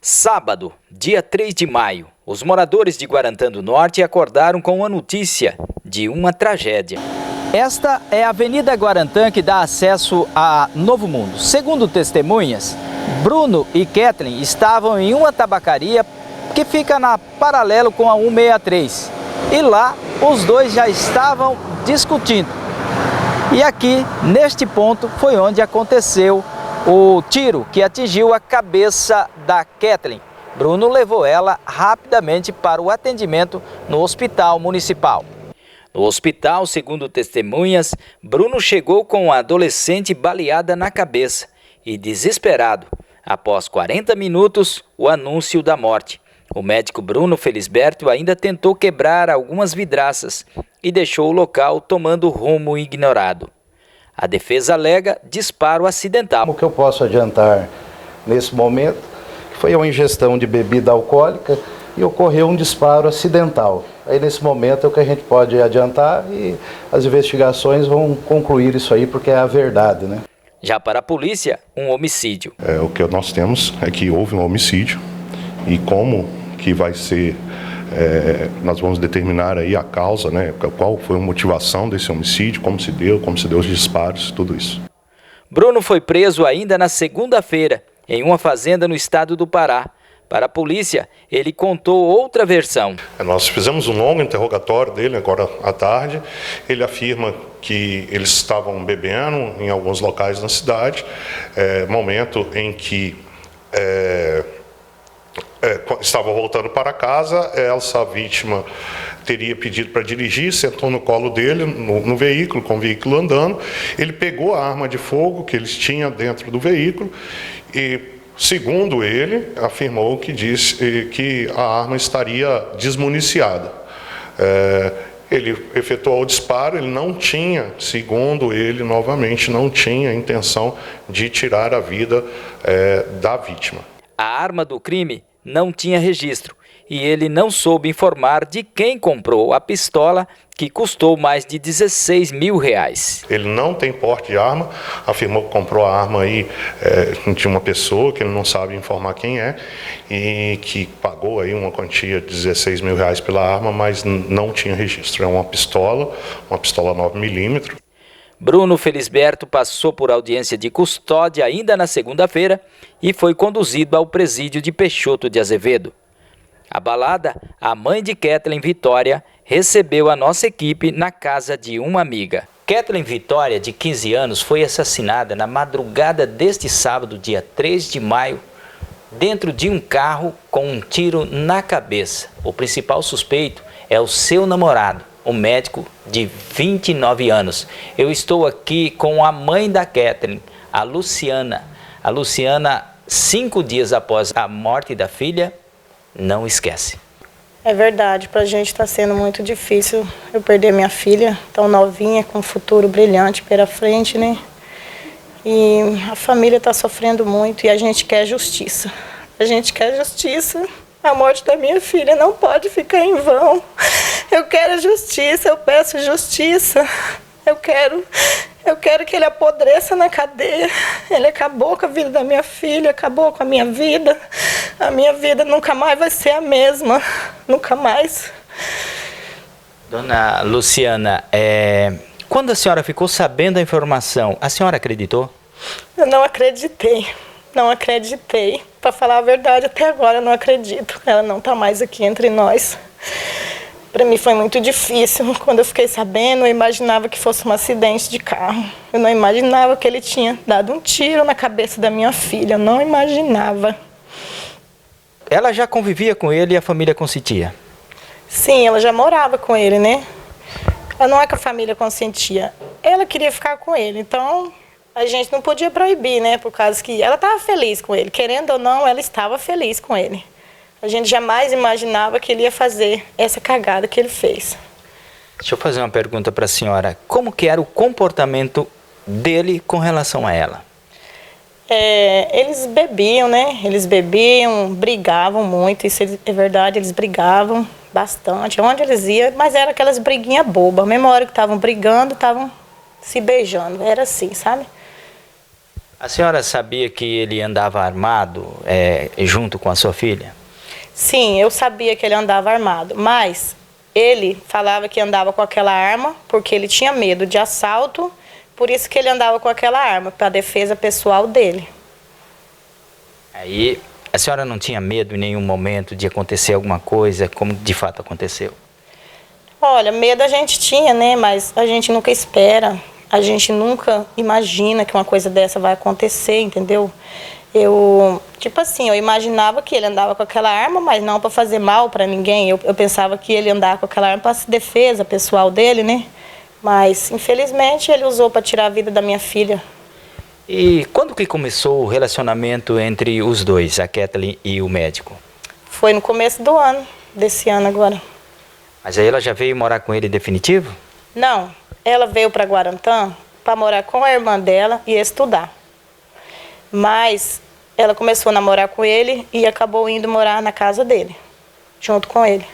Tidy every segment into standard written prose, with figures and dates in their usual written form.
Sábado, dia 3 de maio, os moradores de Guarantã do Norte acordaram com a notícia de uma tragédia. Esta é a Avenida Guarantã que dá acesso a Novo Mundo. Segundo testemunhas, Bruno e Kathleen estavam em uma tabacaria que fica na paralelo com a 163. E lá, os dois já estavam discutindo. E aqui, neste ponto, foi onde aconteceu o tiro que atingiu a cabeça da Kathleen. Bruno levou ela rapidamente para o atendimento no hospital municipal. No hospital, segundo testemunhas, Bruno chegou com a adolescente baleada na cabeça e desesperado. Após 40 minutos, o anúncio da morte. O médico Bruno Felisberto ainda tentou quebrar algumas vidraças e deixou o local tomando rumo ignorado. A defesa alega disparo acidental. O que eu posso adiantar nesse momento foi uma ingestão de bebida alcoólica e ocorreu um disparo acidental. Aí nesse momento é o que a gente pode adiantar e as investigações vão concluir isso aí porque é a verdade, né? Já para a polícia, um homicídio. O que nós temos é que houve um homicídio e como que vai ser, nós vamos determinar aí a causa, né? Qual foi a motivação desse homicídio, como se deu os disparos, tudo isso. Bruno foi preso ainda na segunda-feira, em uma fazenda no estado do Pará. Para a polícia, ele contou outra versão. Nós fizemos um longo interrogatório dele agora à tarde. Ele afirma que eles estavam bebendo em alguns locais na cidade, momento em que estava voltando para casa, essa vítima teria pedido para dirigir, sentou no colo dele, no veículo, com o veículo andando. Ele pegou a arma de fogo que eles tinham dentro do veículo e, segundo ele, afirmou que disse que a arma estaria desmuniciada. Ele efetuou o disparo, ele não tinha, segundo ele, novamente, não tinha a intenção de tirar a vida da vítima. A arma do crime não tinha registro e ele não soube informar de quem comprou a pistola que custou mais de R$16 mil. Ele não tem porte de arma, afirmou que comprou a arma aí de uma pessoa que ele não sabe informar quem é e que pagou aí uma quantia de R$16 mil pela arma, mas não tinha registro. É uma pistola 9mm. Bruno Felisberto passou por audiência de custódia ainda na segunda-feira e foi conduzido ao presídio de Peixoto de Azevedo. Abalada, a mãe de Kathleen, Vitória, recebeu a nossa equipe na casa de uma amiga. Kathleen Vitória, de 15 anos, foi assassinada na madrugada deste sábado, dia 3 de maio, dentro de um carro com um tiro na cabeça. O principal suspeito é o seu namorado, um médico de 29 anos. Eu estou aqui com a mãe da Kathleen, a Luciana. A Luciana, 5 dias após a morte da filha, não esquece. É verdade, pra gente está sendo muito difícil eu perder minha filha, tão novinha, com um futuro brilhante pela frente, né? E a família está sofrendo muito e a gente quer justiça. A gente quer justiça. A morte da minha filha não pode ficar em vão. Eu quero justiça, eu peço justiça. Eu quero que ele apodreça na cadeia. Ele acabou com a vida da minha filha, acabou com a minha vida. A minha vida nunca mais vai ser a mesma. Nunca mais. Dona Luciana, quando a senhora ficou sabendo da informação, a senhora acreditou? Eu não acreditei. Não acreditei. Para falar a verdade, até agora eu não acredito. Ela não está mais aqui entre nós. Para mim foi muito difícil. Quando eu fiquei sabendo, eu imaginava que fosse um acidente de carro. Eu não imaginava que ele tinha dado um tiro na cabeça da minha filha. Eu não imaginava. Ela já convivia com ele e a família consentia? Sim, ela já morava com ele, né? Não é que a família consentia. Ela queria ficar com ele, então a gente não podia proibir, né? Por causa que ela estava feliz com ele. Querendo ou não, ela estava feliz com ele. A gente jamais imaginava que ele ia fazer essa cagada que ele fez. Deixa eu fazer uma pergunta para a senhora. Como que era o comportamento dele com relação a ela? Eles bebiam, né? Eles bebiam, brigavam muito. Isso é verdade, eles brigavam bastante. Onde eles iam, mas era aquelas briguinhas bobas. A mesma hora que estavam brigando, estavam se beijando. Era assim, sabe? A senhora sabia que ele andava armado junto com a sua filha? Sim, eu sabia que ele andava armado, mas ele falava que andava com aquela arma porque ele tinha medo de assalto, por isso que ele andava com aquela arma, para a defesa pessoal dele. Aí, a senhora não tinha medo em nenhum momento de acontecer alguma coisa, como de fato aconteceu? Olha, medo a gente tinha, né? Mas a gente nunca espera, a gente nunca imagina que uma coisa dessa vai acontecer, entendeu? Eu imaginava que ele andava com aquela arma, mas não para fazer mal para ninguém. Eu pensava que ele andava com aquela arma para defesa pessoal dele, né? Mas, infelizmente, ele usou para tirar a vida da minha filha. E quando que começou o relacionamento entre os dois, a Kathleen e o médico? Foi no começo do ano, desse ano agora. Mas aí ela já veio morar com ele definitivo? Não, ela veio para Guarantã para morar com a irmã dela e estudar. Mas ela começou a namorar com ele e acabou indo morar na casa dele, junto com ele.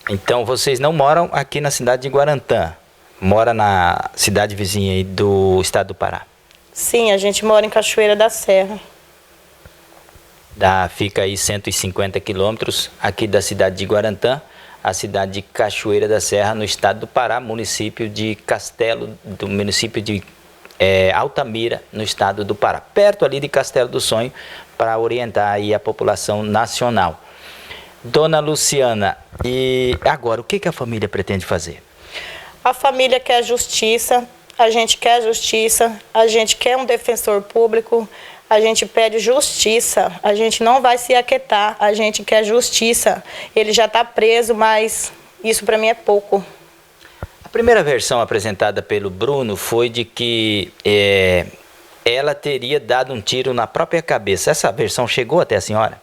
Então vocês não moram aqui na cidade de Guarantã, mora na cidade vizinha aí do estado do Pará? Sim, a gente mora em Cachoeira da Serra. Fica aí 150 quilômetros aqui da cidade de Guarantã, a cidade de Cachoeira da Serra, no estado do Pará, município de Castelo, do município de Altamira, no estado do Pará, perto ali de Castelo do Sonho, para orientar aí a população nacional. Dona Luciana, e agora o que a família pretende fazer? A família quer justiça, a gente quer justiça, a gente quer um defensor público, a gente pede justiça, a gente não vai se aquietar, a gente quer justiça. Ele já está preso, mas isso para mim é pouco. A primeira versão apresentada pelo Bruno foi de que ela teria dado um tiro na própria cabeça. Essa versão chegou até a senhora?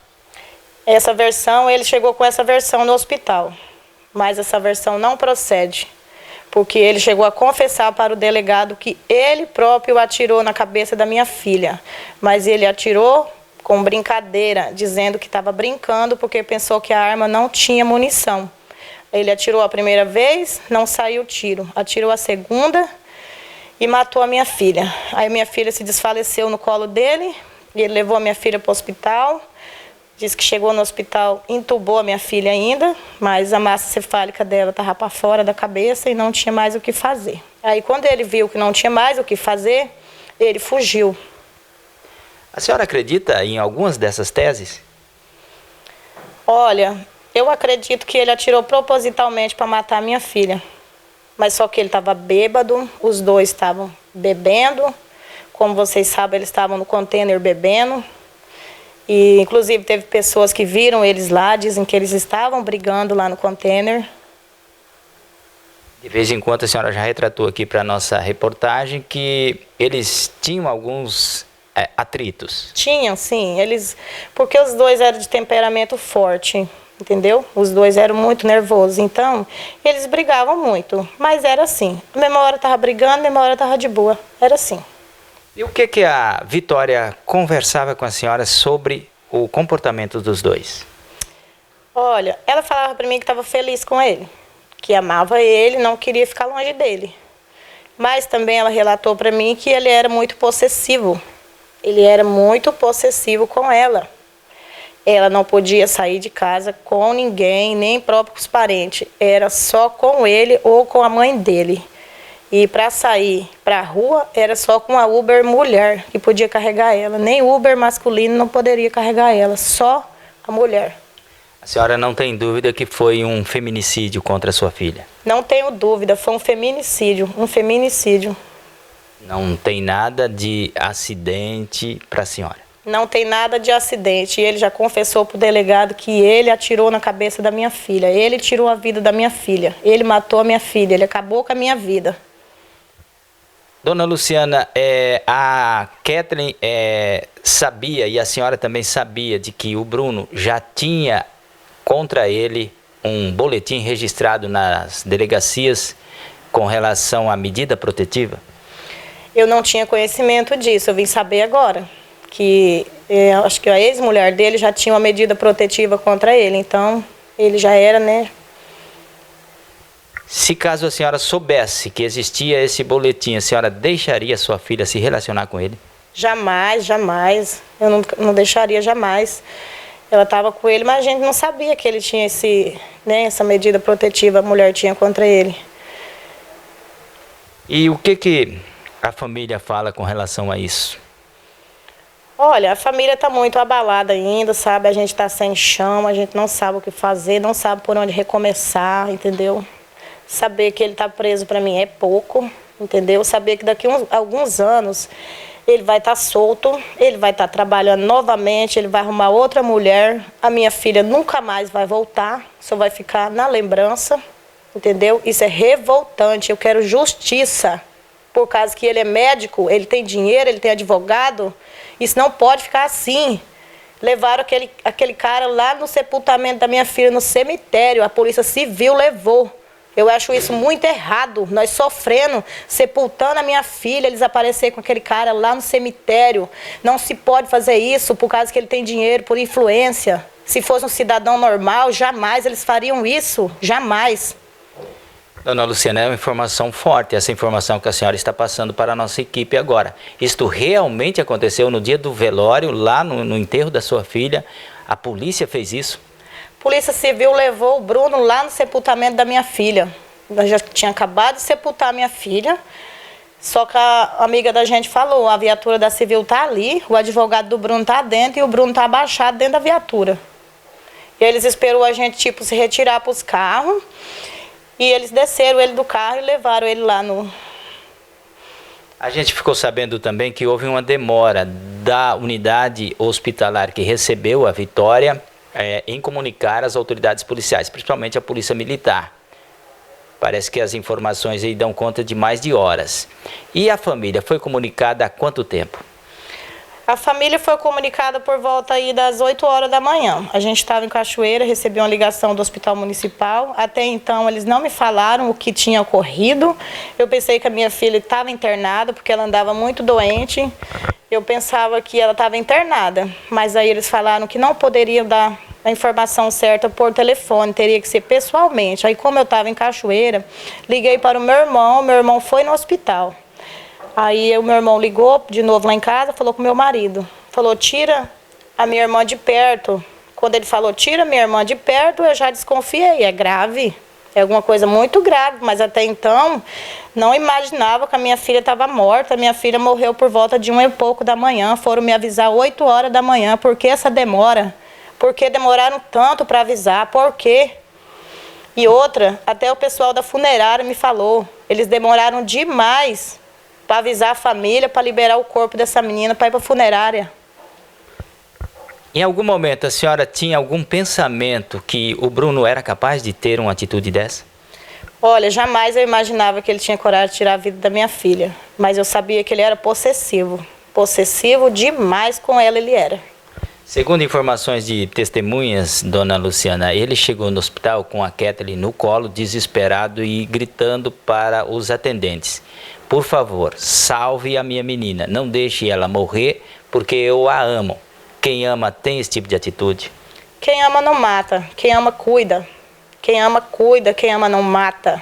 Ele chegou com essa versão no hospital, mas essa versão não procede, porque ele chegou a confessar para o delegado que ele próprio atirou na cabeça da minha filha, mas ele atirou com brincadeira, dizendo que estava brincando porque pensou que a arma não tinha munição. Ele atirou a primeira vez, não saiu o tiro, atirou a segunda e matou a minha filha. Aí minha filha se desfaleceu no colo dele, e ele levou a minha filha para o hospital. Diz que chegou no hospital, entubou a minha filha ainda, mas a massa cefálica dela estava para fora da cabeça e não tinha mais o que fazer. Aí quando ele viu que não tinha mais o que fazer, ele fugiu. A senhora acredita em algumas dessas teses? Olha, eu acredito que ele atirou propositalmente para matar a minha filha. Mas só que ele estava bêbado, os dois estavam bebendo. Como vocês sabem, eles estavam no container bebendo. E, inclusive, teve pessoas que viram eles lá, dizem que eles estavam brigando lá no container. De vez em quando a senhora já retratou aqui para a nossa reportagem que eles tinham alguns atritos. Tinham, sim. Porque os dois eram de temperamento forte, entendeu? Os dois eram muito nervosos, então eles brigavam muito. Mas era assim, a mesma hora estava brigando, a mesma hora estava de boa. Era assim. E o que a Vitória conversava com a senhora sobre o comportamento dos dois? Olha, ela falava para mim que estava feliz com ele, que amava ele, não queria ficar longe dele. Mas também ela relatou para mim que ele era muito possessivo. Ele era muito possessivo com ela. Ela não podia sair de casa com ninguém, nem próprios parentes. Era só com ele ou com a mãe dele. E para sair para a rua, era só com a Uber mulher que podia carregar ela. Nem Uber masculino não poderia carregar ela, só a mulher. A senhora não tem dúvida que foi um feminicídio contra a sua filha? Não tenho dúvida, foi um feminicídio, Não tem nada de acidente para a senhora? Não tem nada de acidente. E ele já confessou para o delegado que ele atirou na cabeça da minha filha. Ele tirou a vida da minha filha. Ele matou a minha filha, ele acabou com a minha vida. Dona Luciana, a Kathleen sabia, e a senhora também sabia, de que o Bruno já tinha contra ele um boletim registrado nas delegacias com relação à medida protetiva? Eu não tinha conhecimento disso, eu vim saber agora. Acho que a ex-mulher dele já tinha uma medida protetiva contra ele, então ele já era, né? Se caso a senhora soubesse que existia esse boletim, a senhora deixaria sua filha se relacionar com ele? Jamais, jamais. Eu não deixaria jamais. Ela estava com ele, mas a gente não sabia que ele tinha essa medida protetiva, a mulher tinha contra ele. E o que a família fala com relação a isso? Olha, a família está muito abalada ainda, sabe? A gente está sem chão, a gente não sabe o que fazer, não sabe por onde recomeçar, entendeu? Saber que ele está preso para mim é pouco, entendeu? Saber que daqui a alguns anos ele vai estar solto, ele vai estar trabalhando novamente, ele vai arrumar outra mulher, a minha filha nunca mais vai voltar, só vai ficar na lembrança, entendeu? Isso é revoltante, eu quero justiça, por causa que ele é médico, ele tem dinheiro, ele tem advogado, isso não pode ficar assim. Levaram aquele cara lá no sepultamento da minha filha, no cemitério, a Polícia Civil levou. Eu acho isso muito errado, nós sofrendo, sepultando a minha filha, eles aparecerem com aquele cara lá no cemitério. Não se pode fazer isso por causa que ele tem dinheiro, por influência. Se fosse um cidadão normal, jamais eles fariam isso, jamais. Dona Luciana, é uma informação forte, essa informação que a senhora está passando para a nossa equipe agora. Isto realmente aconteceu no dia do velório, lá no enterro da sua filha? A polícia fez isso? Polícia Civil levou o Bruno lá no sepultamento da minha filha. Eu já tinha acabado de sepultar a minha filha, só que a amiga da gente falou, a viatura da Civil está ali, o advogado do Bruno está dentro e o Bruno está abaixado dentro da viatura. E eles esperou a gente, se retirar para os carros, e eles desceram ele do carro e levaram ele lá no... A gente ficou sabendo também que houve uma demora da unidade hospitalar que recebeu a Vitória em comunicar às autoridades policiais, principalmente a Polícia Militar. Parece que as informações aí dão conta de mais de horas. E a família foi comunicada há quanto tempo? A família foi comunicada por volta aí das 8 horas da manhã. A gente estava em Cachoeira, recebi uma ligação do Hospital Municipal. Até então, eles não me falaram o que tinha ocorrido. Eu pensei que a minha filha estava internada, porque ela andava muito doente. Eu pensava que ela estava internada, mas aí eles falaram que não poderiam dar a informação certa por telefone, teria que ser pessoalmente. Aí, como eu estava em Cachoeira, liguei para o meu irmão foi no hospital. Aí o meu irmão ligou de novo lá em casa, falou com o meu marido. Falou, tira a minha irmã de perto. Quando ele falou, tira a minha irmã de perto, eu já desconfiei, é grave. É alguma coisa muito grave, mas até então não imaginava que a minha filha estava morta. A minha filha morreu por volta de 1 e pouco da manhã, foram me avisar 8 horas da manhã. Por que essa demora? Por que demoraram tanto para avisar? Por quê? E outra, até o pessoal da funerária me falou, eles demoraram demais para avisar a família, para liberar o corpo dessa menina para ir para a funerária. Em algum momento a senhora tinha algum pensamento que o Bruno era capaz de ter uma atitude dessa? Olha, jamais eu imaginava que ele tinha coragem de tirar a vida da minha filha, mas eu sabia que ele era possessivo. Possessivo demais com ela ele era. Segundo informações de testemunhas, dona Luciana, ele chegou no hospital com a Kathleen no colo, desesperado e gritando para os atendentes: por favor, salve a minha menina, não deixe ela morrer, porque eu a amo. Quem ama tem esse tipo de atitude? Quem ama não mata, quem ama cuida. Quem ama cuida, quem ama não mata.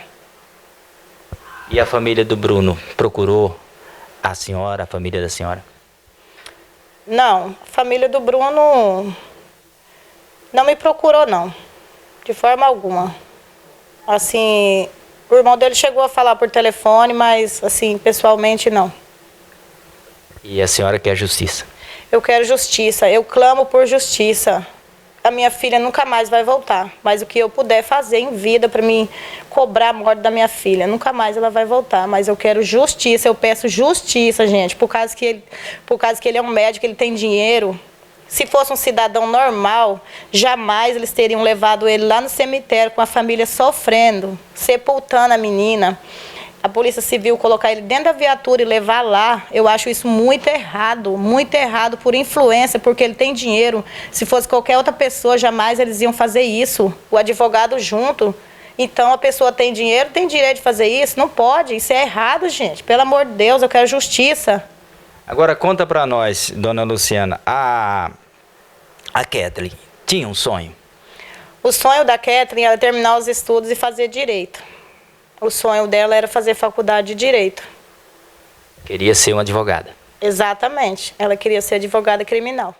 E a família do Bruno procurou a senhora, a família da senhora? Não, a família do Bruno não me procurou, não. De forma alguma. Assim, o irmão dele chegou a falar por telefone, mas, assim, pessoalmente, não. E a senhora quer justiça? Eu quero justiça, eu clamo por justiça. A minha filha nunca mais vai voltar, mas o que eu puder fazer em vida para me cobrar a morte da minha filha, nunca mais ela vai voltar, mas eu quero justiça, eu peço justiça, gente, por causa que ele é um médico, ele tem dinheiro. Se fosse um cidadão normal, jamais eles teriam levado ele lá no cemitério com a família sofrendo, sepultando a menina. A Polícia Civil colocar ele dentro da viatura e levar lá, eu acho isso muito errado por influência, porque ele tem dinheiro. Se fosse qualquer outra pessoa, jamais eles iam fazer isso. O advogado junto. Então, a pessoa tem dinheiro, tem direito de fazer isso? Não pode, isso é errado, gente. Pelo amor de Deus, eu quero justiça. Agora, conta pra nós, dona Luciana, a Kathleen tinha um sonho? O sonho da Kathleen era terminar os estudos e fazer direito. O sonho dela era fazer faculdade de Direito. Queria ser uma advogada. Exatamente. Ela queria ser advogada criminal.